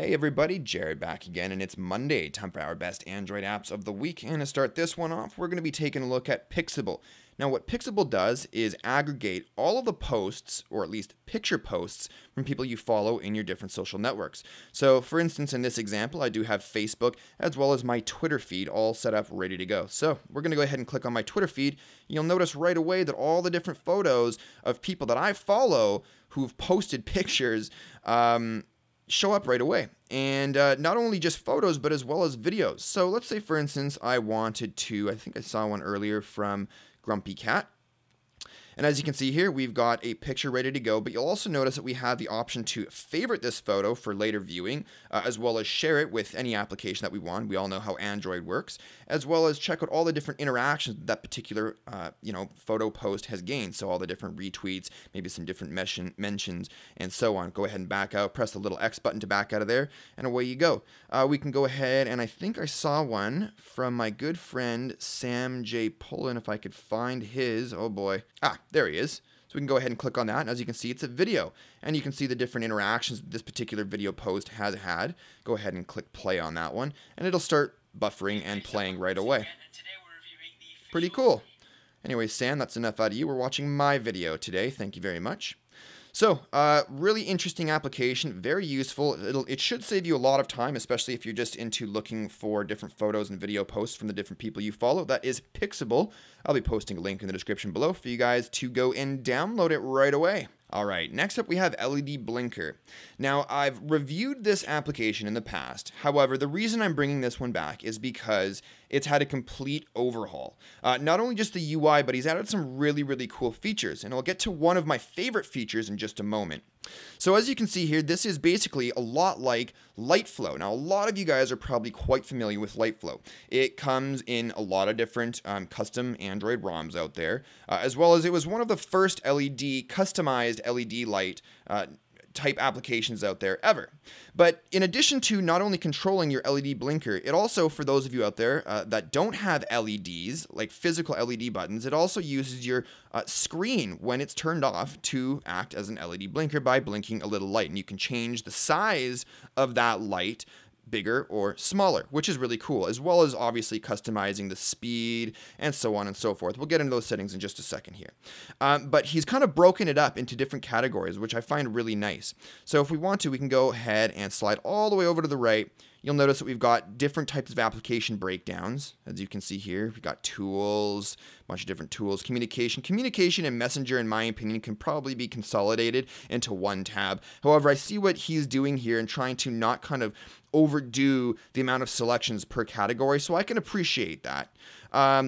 Hey everybody, Jared back again, and it's Monday, time for our best Android apps of the week. And to start this one off, we're going to be taking a look at Pixable. Now what Pixable does is aggregate all of the posts, or at least picture posts, from people you follow in your different social networks. So for instance, in this example, I do have Facebook as well as my Twitter feed all set up ready to go. So we're going to go ahead and click on my Twitter feed. You'll notice right away that all the different photos of people that I follow who've posted pictures show up right away. And not only just photos, but as well as videos. So let's say, for instance, I wanted to, I think I saw one earlier from Grumpy Cat. And as you can see here, we've got a picture ready to go, but you'll also notice that we have the option to favorite this photo for later viewing, as well as share it with any application that we want. We all know how Android works, as well as check out all the different interactions that particular, photo post has gained. So all the different retweets, maybe some different mentions, and so on. Go ahead and back out, press the little X button to back out of there, and away you go. We can go ahead, and I think I saw one from my good friend Sam J. Pullen, if I could find his. Oh boy. There he is. So we can go ahead and click on that, and as you can see, it's a video. And you can see the different interactions this particular video post has had. Go ahead and click play on that one, and it'll start buffering and playing right away. Pretty cool. Anyway, Sam, that's enough out of you. We're watching my video today. Thank you very much. So, really interesting application, very useful. It should save you a lot of time, especially if you're just into looking for different photos and video posts from the different people you follow. That is Pixable. I'll be posting a link in the description below for you guys to go and download it right away. Alright, next up we have LEDBlinker. Now, I've reviewed this application in the past. However, the reason I'm bringing this one back is because it's had a complete overhaul. Not only just the UI, but he's added some really, really cool features. And I'll get to one of my favorite features in just a moment. So as you can see here, this is basically a lot like LightFlow. Now, a lot of you guys are probably quite familiar with LightFlow. It comes in a lot of different custom Android ROMs out there, as well as it was one of the first customized LED light type applications out there ever. But in addition to not only controlling your LED blinker, it also, for those of you out there that don't have LEDs, like physical LED buttons, it also uses your screen when it's turned off to act as an LED blinker by blinking a little light. And you can change the size of that light, bigger or smaller, which is really cool, as well as obviously customizing the speed and so on and so forth. We'll get into those settings in just a second here. But he's kind of broken it up into different categories, which I find really nice. So if we want to, we can go ahead and slide all the way over to the right. You'll notice that we've got different types of application breakdowns. As you can see here, we've got tools, a bunch of different tools, communication. Communication and Messenger, in my opinion, can probably be consolidated into one tab. However, I see what he's doing here and trying to not kind of overdo the amount of selections per category, so I can appreciate that.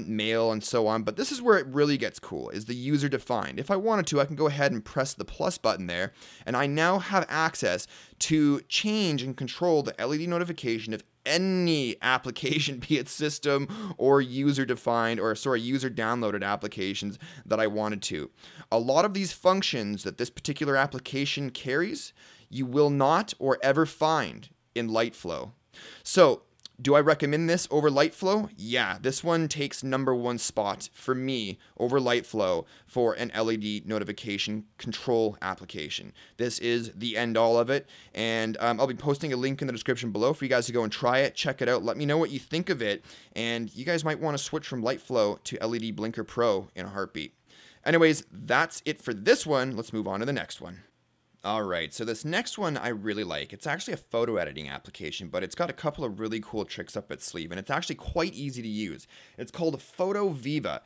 Mail and so on, but this is where it really gets cool, is the user defined. If I wanted to, I can go ahead and press the plus button there, and I now have access to change and control the LED notification of any application, be it system or user downloaded applications that I wanted to. A lot of these functions that this particular application carries, you will not or ever find in LightFlow. So, do I recommend this over LightFlow? Yeah, this one takes #1 spot for me over LightFlow for an LED notification control application. This is the end all of it, and I'll be posting a link in the description below for you guys to go and try it, check it out, let me know what you think of it, and you guys might want to switch from LightFlow to LEDBlinker Pro in a heartbeat. Anyways, that's it for this one. Let's move on to the next one. Alright, so this next one I really like. It's actually a photo editing application, but it's got a couple of really cool tricks up its sleeve, and it's actually quite easy to use. It's called PhotoViva.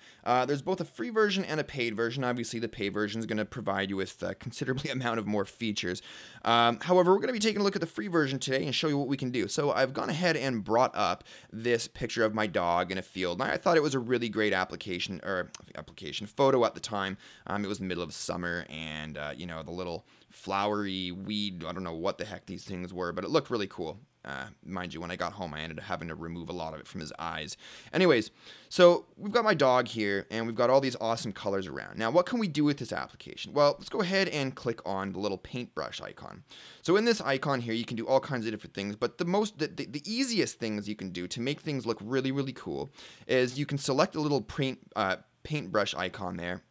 There's both a free version and a paid version. Obviously, the paid version is going to provide you with a considerably amount of more features. However, we're going to be taking a look at the free version today and show you what we can do. So I've gone ahead and brought up this picture of my dog in a field, and I thought it was a really great photo at the time. It was the middle of summer, and the little flowery weed, I don't know what the heck these things were, but it looked really cool. Mind you, when I got home, I ended up having to remove a lot of it from his eyes. Anyways, so we've got my dog here, and we've got all these awesome colors around. Now, what can we do with this application? Well, let's go ahead and click on the little paintbrush icon. So in this icon here, you can do all kinds of different things, but the easiest things you can do to make things look really, really cool is you can select a little paintbrush icon there,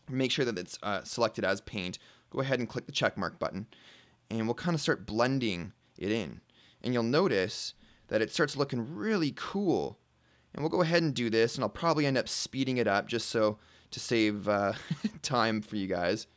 make sure that it's selected as paint. Go ahead and click the check mark button, and we'll kind of start blending it in. and you'll notice that it starts looking really cool. And we'll go ahead and do this, and I'll probably end up speeding it up just so to save time for you guys.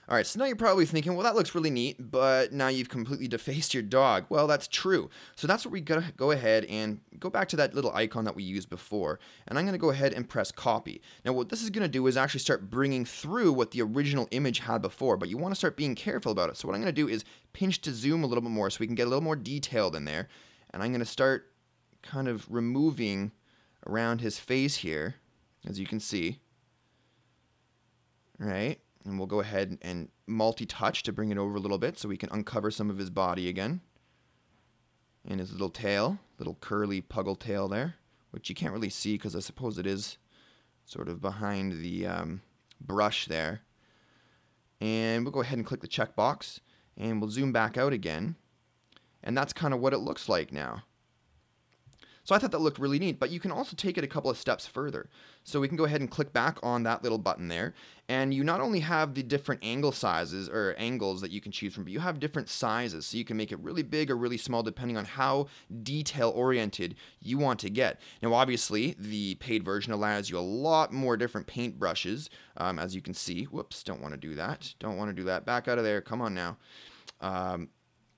Alright, so now you're probably thinking, well, that looks really neat, but now you've completely defaced your dog. Well, that's true. So that's what we gotta go ahead and go back to that little icon that we used before, and I'm going to go ahead and press copy. Now, what this is going to do is actually start bringing through what the original image had before, but you want to start being careful about it. So what I'm going to do is pinch to zoom a little bit more so we can get a little more detailed in there, and I'm going to start kind of removing around his face here, as you can see. Right? And we'll go ahead and multi-touch to bring it over a little bit so we can uncover some of his body again. And his little tail, little curly puggle tail there, which you can't really see because I suppose it is sort of behind the brush there. And we'll go ahead and click the checkbox, and we'll zoom back out again. And that's kind of what it looks like now. So I thought that looked really neat, but you can also take it a couple of steps further. So we can go ahead and click back on that little button there, and you not only have the different angle sizes or angles that you can choose from, but you have different sizes, so you can make it really big or really small depending on how detail-oriented you want to get. Now obviously, the paid version allows you a lot more different paint brushes, as you can see. Whoops, don't want to do that. Don't want to do that. Back out of there. Come on now.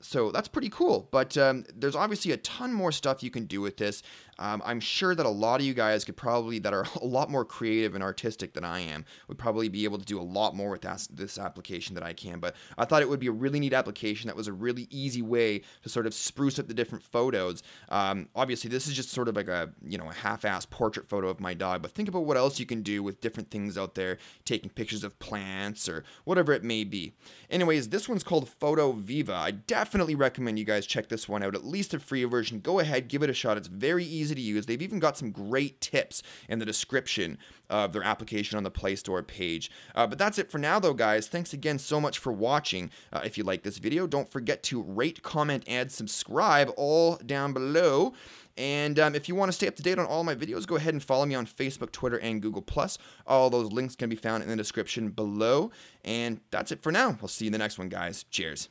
So that's pretty cool, but there's obviously a ton more stuff you can do with this. I'm sure that a lot of you guys could probably, that are a lot more creative and artistic than I am, would probably be able to do a lot more with this application that I can, but I thought it would be a really neat application that was a really easy way to sort of spruce up the different photos. Obviously, this is just sort of like a half-assed portrait photo of my dog, but think about what else you can do with different things out there, taking pictures of plants or whatever it may be. Anyways, this one's called PhotoViva. I definitely recommend you guys check this one out, at least a free version. Go ahead, give it a shot. It's very easy to use. They've even got some great tips in the description of their application on the Play Store page. But that's it for now though, guys. Thanks again so much for watching. If you like this video, don't forget to rate, comment, and subscribe all down below. And if you want to stay up to date on all my videos, go ahead and follow me on Facebook, Twitter, and Google+. All those links can be found in the description below. And that's it for now. We'll see you in the next one, guys. Cheers.